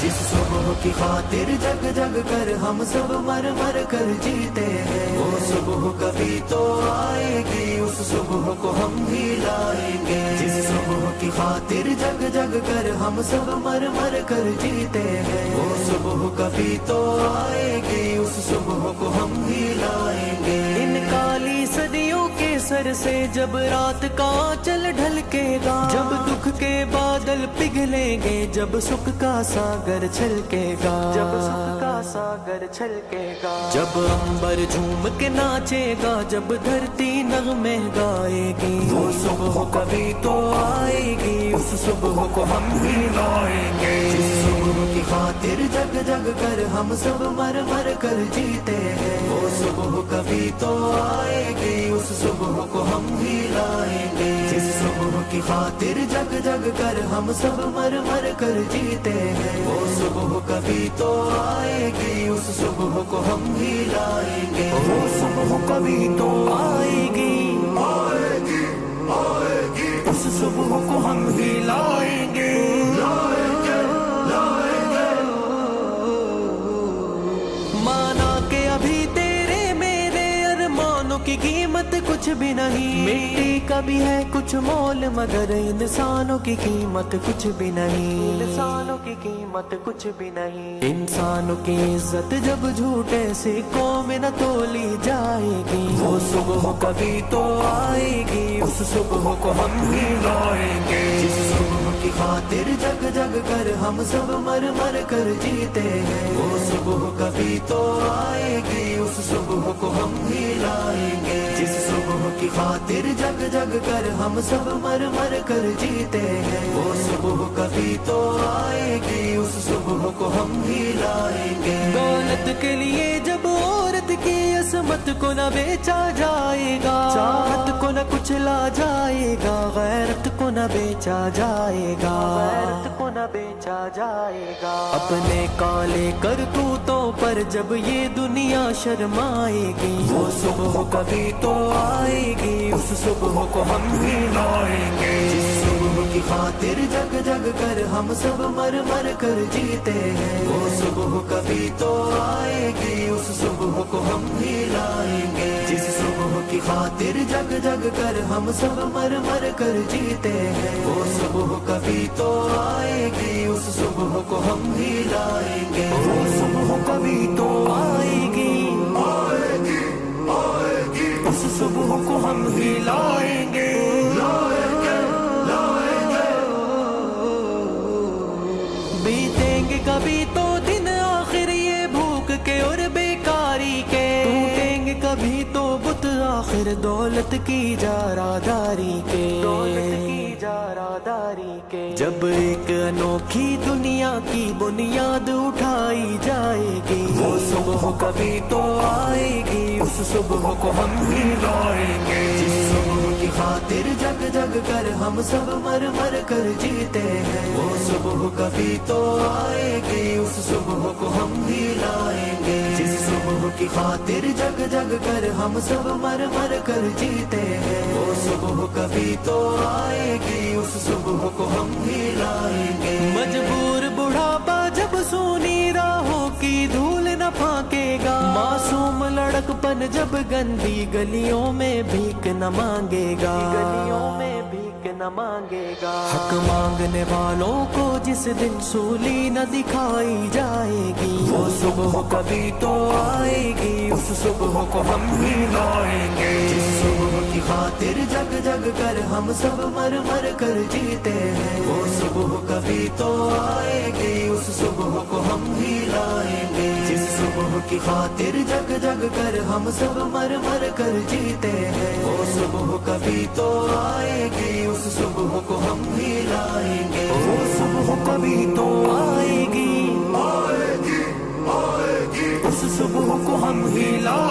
جس صبح کی خاطر جگ جگ کر ہم سب مر مر کر جیتے ہیں، وہ صبح کبھی تو آئے گی، اس صبح کو ہم بھی لائیں گے۔ جس صبح کی خاطر جگ جگ کر ہم سب مر مر کر جیتے ہیں، وہ صبح کبھی تو آئے گی، اس صبح کو ہم بھی لائیں گے۔ ان کالی صدیوں کے سر سے جب رات کا آنچل ڈھلکے گا، جب دکھ کے بادل پگھلیں گے، جب سکھ کا ساگر چھلکے گا، جب سکھ کا ساگر چھلکے گا، جب عنبر جھوم کے ناچے گا، جب دھرتی نغمے گائے گی، وہ صبح کبھی تو آئے گی، اس صبح کو ہم بھی لائیں گے۔ جس صبح کی خاطر جگ جگ کر ہم سب مر مر کر جیتے ہیں، وہ صبح کبھی تو آئے گی، اس صبح کو ہم بھی لائیں گے۔ جس صبح کی خاطر جگ جگ کر ہم سب مر مر کر جیتے ہیں، وہ صبح کبھی تو آئے گی، اس صبح کو ہم بھی لائیں گے۔ وہ صبح کبھی تو آئے گی، آئے گی، آئے گی، اس صبح کو ہم بھی لائیں گے، لائیں گے، لائیں گے۔ مانا کہ ابھی تیرے میرے ارمانوں کی قیمت کچھ بھی نہیں، مٹی کا بھی ہے کچھ مول، مگر انسانوں کی قیمت کچھ بھی نہیں، انسانوں کی قیمت کچھ بھی نہیں۔ انسانوں کی عزت جب جھوٹے سکوں میں نہ تولی جائے گی، وہ صبح کبھی تو آئے گی، اس صبح کو ہم بھی لائیں گے۔ جس صبح کی خاطر جگ جگ کر ہم سب مر مر کر جیتے ہیں، وہ صبح کبھی تو آئے گی، اس صبح کو ہم بھی لائیں گے۔ جس صبح کی خاطر جگ جگ کر ہم سب مر مر کر جیتے ہیں، وہ صبح کبھی تو آئے گی، اس صبح کو ہم بھی لائیں گے۔ دولت کے لیے جب عورت کی عصمت کو نہ بیچا جائے گا، چاہت کو نہ کچلا جائے گا، غیرت کو نہ بیچا جائے گا، غیرت کو نہ بیچا جائے گا۔ اپنے کالے کرتوتوں پر جب یہ دنیا شرمائے گی، وہ صبح کبھی تو آئے گی، اس صبح کو ہم بھی لائیں گے۔ جس صبح کی خاطر جگ جگ کر ہم سب مر مر کر جیتے ہیں، وہ صبح کبھی تو آئے گی، اس صبح کو ہم بھی لائیں گے۔ جس صبح کی خاطر جگ جگ کر ہم سب مر مر کر جیتے ہیں، وہ صبح کبھی تو آئے گی، اس صبح کو ہم بھی لائیں گے۔ وہ صبح کبھی تو آئے گی، آئے گی، آئے گی، اس صبح کو ہم بھی لائیں گے، لائیں گے، لائیں گے۔ بیتیں گے کبھی تو دن آخر یہ بھوک کے اور بیکاری کے، ٹوٹیں گے کبھی تو بت آخر دولت کی جاراداری کے، دولت کی جاراداری کے۔ جب ایک انوکھی دنیا کی بنیاد اٹھائی جائے گی، وہ صبح کبھی تو آئے گی، اس صبح کو ہم بھی لائیں گے۔ جس صبح کی خاطر جگ جگ کر ہم سب مر مر کر جیتے ہیں، وہ صبح کبھی تو آئے گی، اس صبح کو ہم بھی لائیں گے۔ جس صبح کی خاطر جگ جگ کر ہم سب مر مر کر جیتے ہیں، وہ صبح کبھی تو آئے گی، اس صبح کو ہم بھی لائیں گے۔ مجبور بڑھاپا جب سونی راہوں کی دھول نہ پھانکے گا، معصوم لڑکپن جب گندی گلیوں میں بھیک نہ مانگے گا، گلیوں میں بھیک نہ مانگے گا۔ حق مانگنے والوں کو جس دن سولی نہ دکھائی جائے گی، وہ صبح کبھی تو آئے گی، اس صبح کو ہم بھی لائیں گے۔ جس صبح کی خاطر جگ جگ کر ہم سب مر مر کر جیتے ہیں، وہ صبح کبھی تو آئے گی، اس صبح کو ہم بھی لائیں گے۔ جس صبح کی خاطر جگ جگ کر ہم سب مر مر کر جیتے ہیں، وہ صبح کبھی تو آئے گی، اس صبح کو ہم بھی لائیں گے۔ وہ صبح کبھی تو آئے گی، آئے گی، آئے گی، اس صبح کو ہم بھی لائیں گے۔